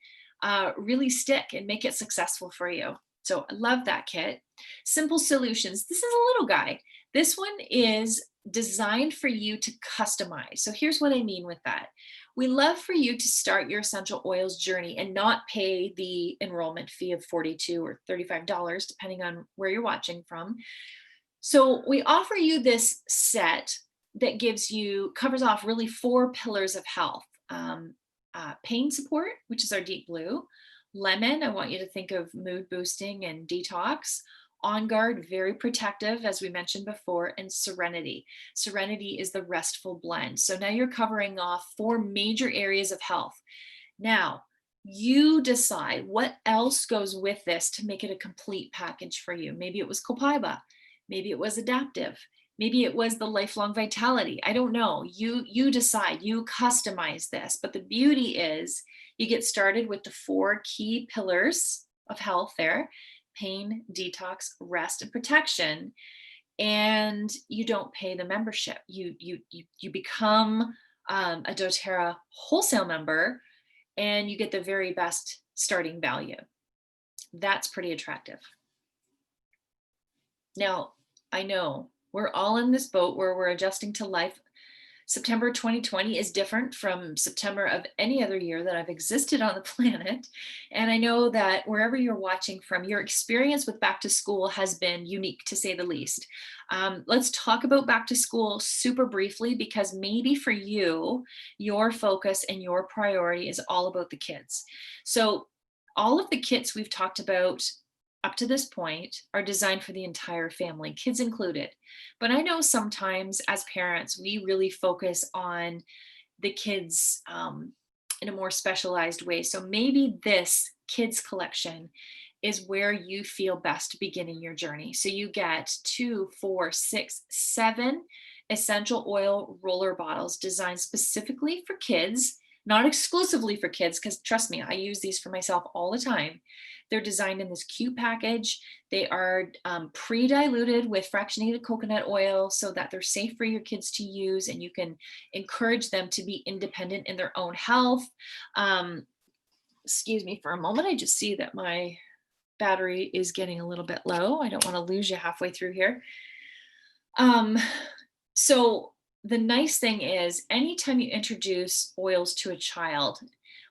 really stick and make it successful for you. So I love that kit. Simple Solutions. This is a little guy. This one is designed for you to customize. So here's what I mean with that. We love for you to start your essential oils journey and not pay the enrollment fee of $42 or $35, depending on where you're watching from. So we offer you this set that covers off really 4 pillars of health. Pain support, which is our Deep Blue. Lemon, I want you to think of mood boosting and detox. On Guard, very protective, as we mentioned before, and Serenity. Serenity is the restful blend. So now you're covering off 4 major areas of health. Now, You decide what else goes with this to make it a complete package for you. Maybe it was copaiba, maybe it was adaptive, maybe it was the lifelong vitality. I don't know. You decide, you customize this. But the beauty is you get started with the 4 key pillars of health there: pain, detox, rest, and protection. And you don't pay the membership. You become a doTERRA wholesale member, and you get the very best starting value. That's pretty attractive. Now, I know we're all in this boat where we're adjusting to life. September 2020 is different from September of any other year that I've existed on the planet. And I know that wherever you're watching from, your experience with back to school has been unique, to say the least. Let's talk about back to school super briefly, because maybe for you, your focus and your priority is all about the kids. So all of the kits we've talked about up to this point are designed for the entire family, kids included. But I know sometimes as parents, we really focus on the kids in a more specialized way. So maybe this kids collection is where you feel best beginning your journey. So you get 2, 4, 6, 7 essential oil roller bottles designed specifically for kids, not exclusively for kids, because trust me, I use these for myself all the time. They're designed in this cute package. They are pre-diluted with fractionated coconut oil so that they're safe for your kids to use, and you can encourage them to be independent in their own health. Excuse me for a moment. I just see that my battery is getting a little bit low. I don't want to lose you halfway through here. So the nice thing is, anytime you introduce oils to a child,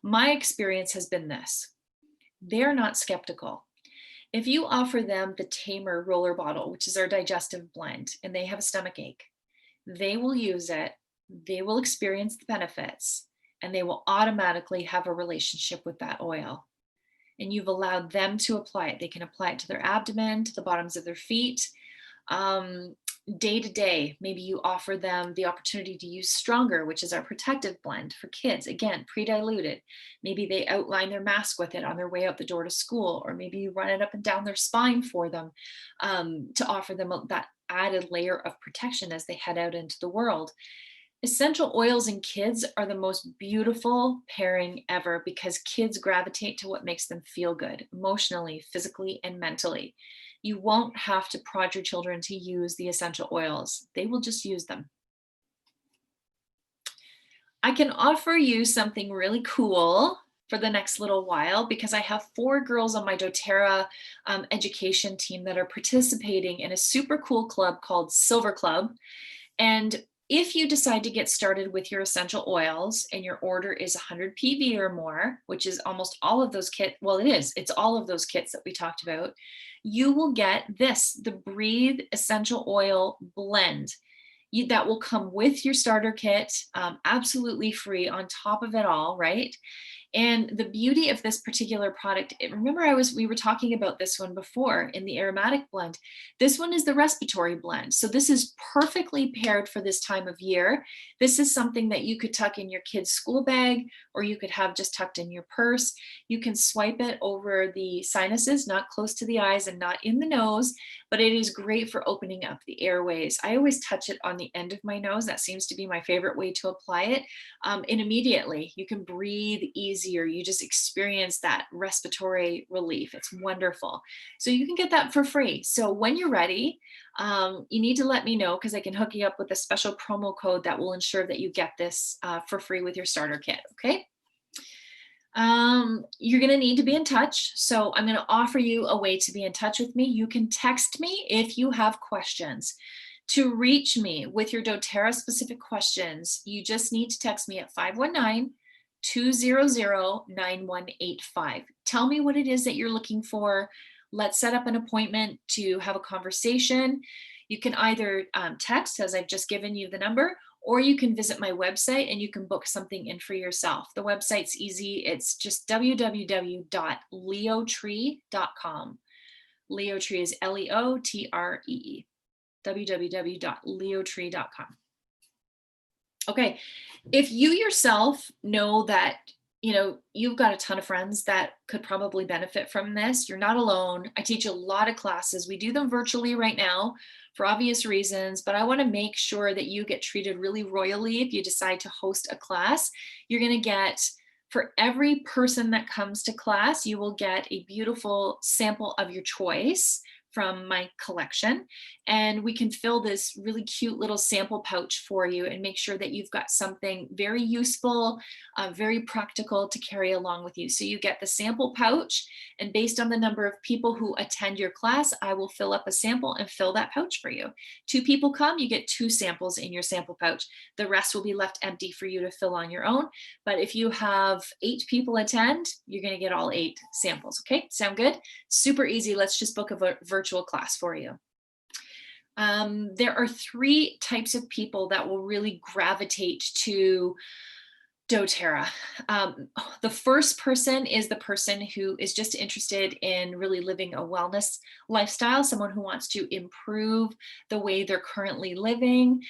my experience has been this: they're not skeptical. If you offer them the Tamer roller bottle, which is our digestive blend, and they have a stomach ache, they will use it, they will experience the benefits, and they will automatically have a relationship with that oil. And you've allowed them to apply it. They can apply it to their abdomen, to the bottoms of their feet. Day to day, maybe you offer them the opportunity to use Stronger, which is our protective blend for kids, again, pre-diluted. Maybe they outline their mask with it on their way out the door to school, or maybe you run it up and down their spine for them, to offer them that added layer of protection as they head out into the world. Essential oils in kids are the most beautiful pairing ever, because kids gravitate to what makes them feel good emotionally, physically, and mentally. You won't have to prod your children to use the essential oils. They will just use them. I can offer you something really cool for the next little while, because I have 4 girls on my doTERRA education team that are participating in a super cool club called Silver Club. And if you decide to get started with your essential oils and your order is 100 PV or more, which is almost all of those kits, well, it's all of those kits that we talked about, you will get this, the Breathe Essential Oil Blend. That will come with your starter kit, absolutely free on top of it all, right? And the beauty of this particular product, remember we were talking about this one before in the Aromatic blend. This one is the respiratory blend. So this is perfectly paired for this time of year. This is something that you could tuck in your kid's school bag, or you could have just tucked in your purse. You can swipe it over the sinuses, not close to the eyes and not in the nose, but it is great for opening up the airways. I always touch it on the end of my nose. That seems to be my favorite way to apply it. And immediately you can breathe easier. You just experience that respiratory relief. It's wonderful. So you can get that for free. So when you're ready, you need to let me know, because I can hook you up with a special promo code that will ensure that you get this for free with your starter kit. Okay. You're going to need to be in touch. So I'm going to offer you a way to be in touch with me. You can text me if you have questions. To reach me with your doTERRA specific questions, you just need to text me at 519-200-9185. Tell me what it is that you're looking for. Let's set up an appointment to have a conversation. You can either text, as I've just given you the number, or you can visit my website and you can book something in for yourself. The website's easy. It's just www.leotree.com. Leotree is Leotree. www.leotree.com. Okay, if you yourself know that you've got a ton of friends that could probably benefit from this. You're not alone. I teach a lot of classes. We do them virtually right now for obvious reasons, but I want to make sure that you get treated really royally if you decide to host a class. You're going to get, for every person that comes to class, you will get a beautiful sample of your choice from my collection. And we can fill this really cute little sample pouch for you and make sure that you've got something very useful, very practical to carry along with you. So you get the sample pouch, and based on the number of people who attend your class, I will fill up a sample and fill that pouch for you. Two people come, you get two samples in your sample pouch. The rest will be left empty for you to fill on your own. But if you have 8 people attend, you're going to get all 8 samples. Okay, sound good? Super easy. Let's just book a virtual class for you. There are 3 types of people that will really gravitate to doTERRA. The first person is the person who is just interested in really living a wellness lifestyle, someone who wants to improve the way they're currently living.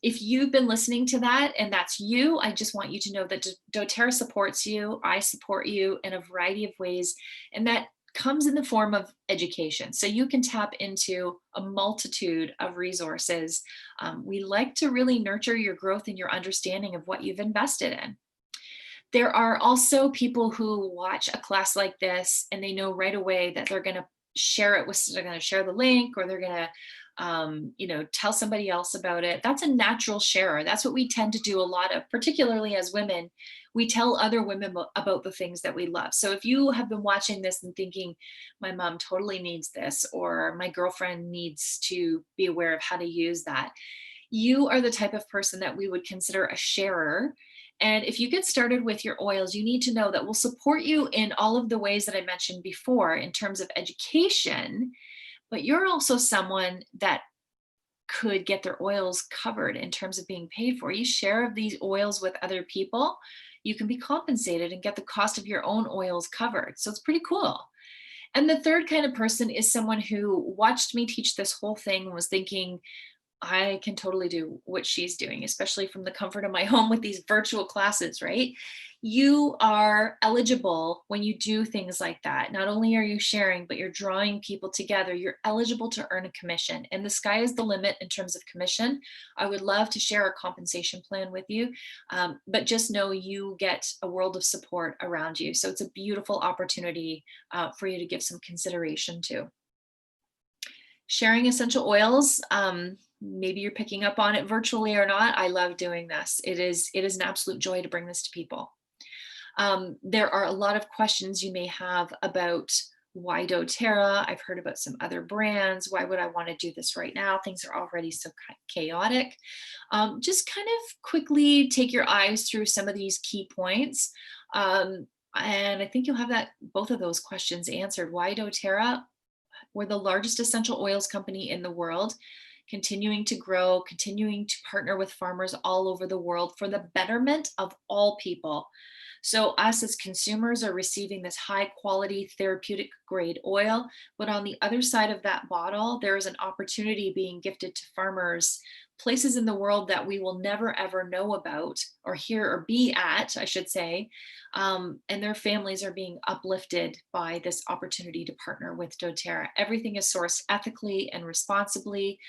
If you've been listening to that and that's you, I just want you to know that doTERRA supports you. I support you in a variety of ways, and that comes in the form of education. So you can tap into a multitude of resources. We like to really nurture your growth and your understanding of what you've invested in. There are also people who watch a class like this and they know right away that they're going to share it with, they're going to share the link, or they're going to tell somebody else about it. That's a natural sharer. That's what we tend to do a lot of, particularly as women. We tell other women about the things that we love. So if you have been watching this and thinking, my mom totally needs this, or my girlfriend needs to be aware of how to use that, you are the type of person that we would consider a sharer. And if you get started with your oils, you need to know that we'll support you in all of the ways that I mentioned before in terms of education, but you're also someone that could get their oils covered in terms of being paid for. You share of these oils with other people, you can be compensated and get the cost of your own oils covered. So it's pretty cool. And the third kind of person is someone who watched me teach this whole thing and was thinking, I can totally do what she's doing, especially from the comfort of my home with these virtual classes, right? You are eligible when you do things like that. Not only are you sharing, but you're drawing people together. You're eligible to earn a commission, and the sky is the limit in terms of commission. I would love to share a compensation plan with you, but just know you get a world of support around you. So it's a beautiful opportunity for you to give some consideration to. Sharing essential oils, maybe you're picking up on it virtually or not. I love doing this. It is an absolute joy to bring this to people. There are a lot of questions you may have about why doTERRA. I've heard about some other brands. Why would I want to do this right now? Things are already so chaotic. Just kind of quickly take your eyes through some of these key points. And I think you'll have both of those questions answered. Why doTERRA? We're the largest essential oils company in the world, continuing to grow, continuing to partner with farmers all over the world for the betterment of all people. So us as consumers are receiving this high quality therapeutic grade oil, but on the other side of that bottle, there is an opportunity being gifted to farmers, places in the world that we will never ever know about or hear or be at, I should say. And their families are being uplifted by this opportunity to partner with doTERRA. Everything is sourced ethically and responsibly.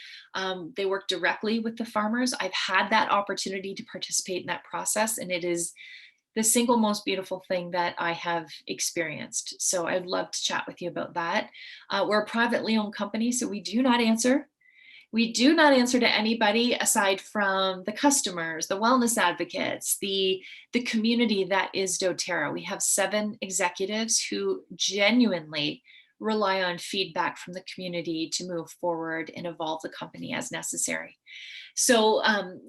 They work directly with the farmers. I've had that opportunity to participate in that process, and it is the single most beautiful thing that I have experienced. So I'd love to chat with you about that. We're a privately owned company, so we do not answer to anybody aside from the customers, the wellness advocates, the community that is doTERRA. We have 7 executives who genuinely rely on feedback from the community to move forward and evolve the company as necessary. So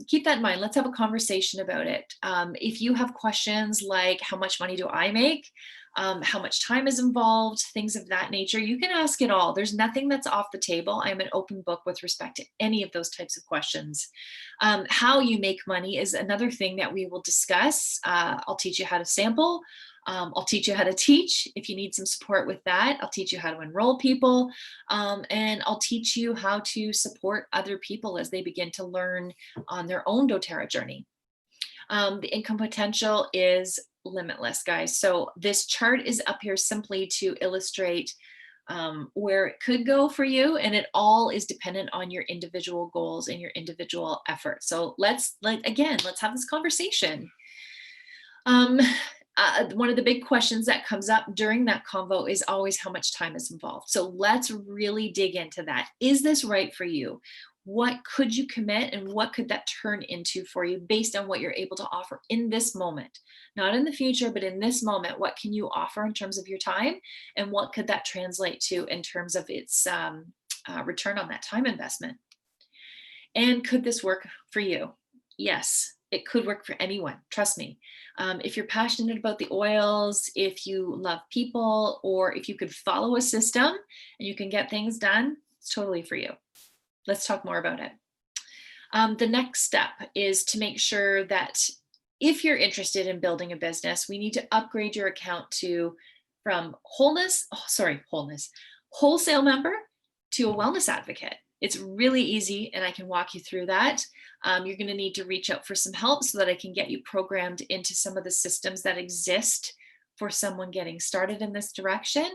keep that in mind. Let's have a conversation about it. If you have questions like how much money do I make, how much time is involved, things of that nature, you can ask it all. There's nothing that's off the table. I'm an open book with respect to any of those types of questions. How you make money is another thing that we will discuss. I'll teach you how to sample. I'll teach you how to teach if you need some support with that. I'll teach you how to enroll people, and I'll teach you how to support other people as they begin to learn on their own doTERRA journey. The income potential is limitless, guys. So this chart is up here simply to illustrate where it could go for you, and it all is dependent on your individual goals and your individual effort. So let's have this conversation. Um, One of the big questions that comes up during that convo is always how much time is involved. So let's really dig into that. Is this right for you? What could you commit and what could that turn into for you based on what you're able to offer in this moment? Not in the future, but in this moment, what can you offer in terms of your time? And what could that translate to in terms of its return on that time investment? And could this work for you? Yes, it could work for anyone. Trust me. If you're passionate about the oils, if you love people, or if you could follow a system and you can get things done, it's totally for you. Let's talk more about it. The next step is to make sure that if you're interested in building a business, we need to upgrade your account to from wholesale member to a wellness advocate. It's really easy, and I can walk you through that. You're going to need to reach out for some help so that I can get you programmed into some of the systems that exist for someone getting started in this direction.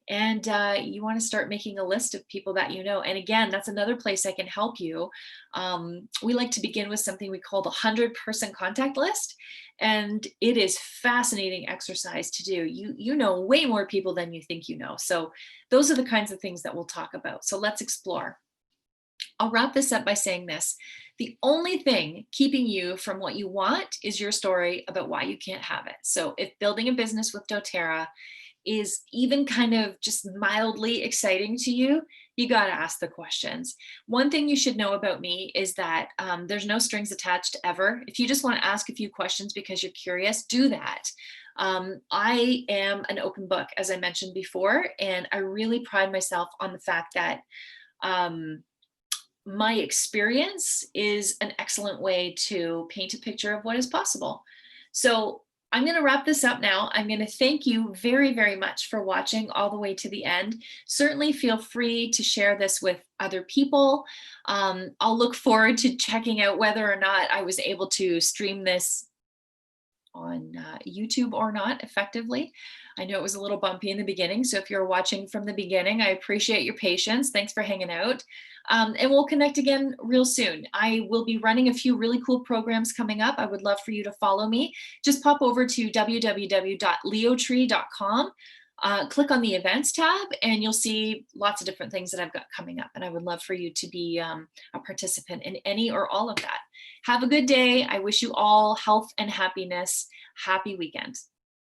And you want to start making a list of people that you know. And again, that's another place I can help you. We like to begin with something we call the 100-person contact list. And it is fascinating exercise to do. You know way more people than you think you know. So those are the kinds of things that we'll talk about. So let's explore. I'll wrap this up by saying this. The only thing keeping you from what you want is your story about why you can't have it. So if building a business with Doterra is even kind of just mildly exciting to you, you got to ask the questions. One thing you should know about me is that there's no strings attached ever. If you just want to ask a few questions because you're curious, do that. I am an open book, as I mentioned before, and I really pride myself on the fact that my experience is an excellent way to paint a picture of what is possible. So I'm going to wrap this up now. I'm going to thank you very, very much for watching all the way to the end. Certainly feel free to share this with other people. I'll look forward to checking out whether or not I was able to stream this on YouTube or not effectively. I know it was a little bumpy in the beginning, so if you're watching from the beginning, I appreciate your patience. Thanks for hanging out. And we'll connect again real soon. I will be running a few really cool programs coming up. I would love for you to follow me. Just pop over to www.leotree.com. Click on the events tab and you'll see lots of different things that I've got coming up. And I would love for you to be a participant in any or all of that. Have a good day. I wish you all health and happiness. Happy weekend.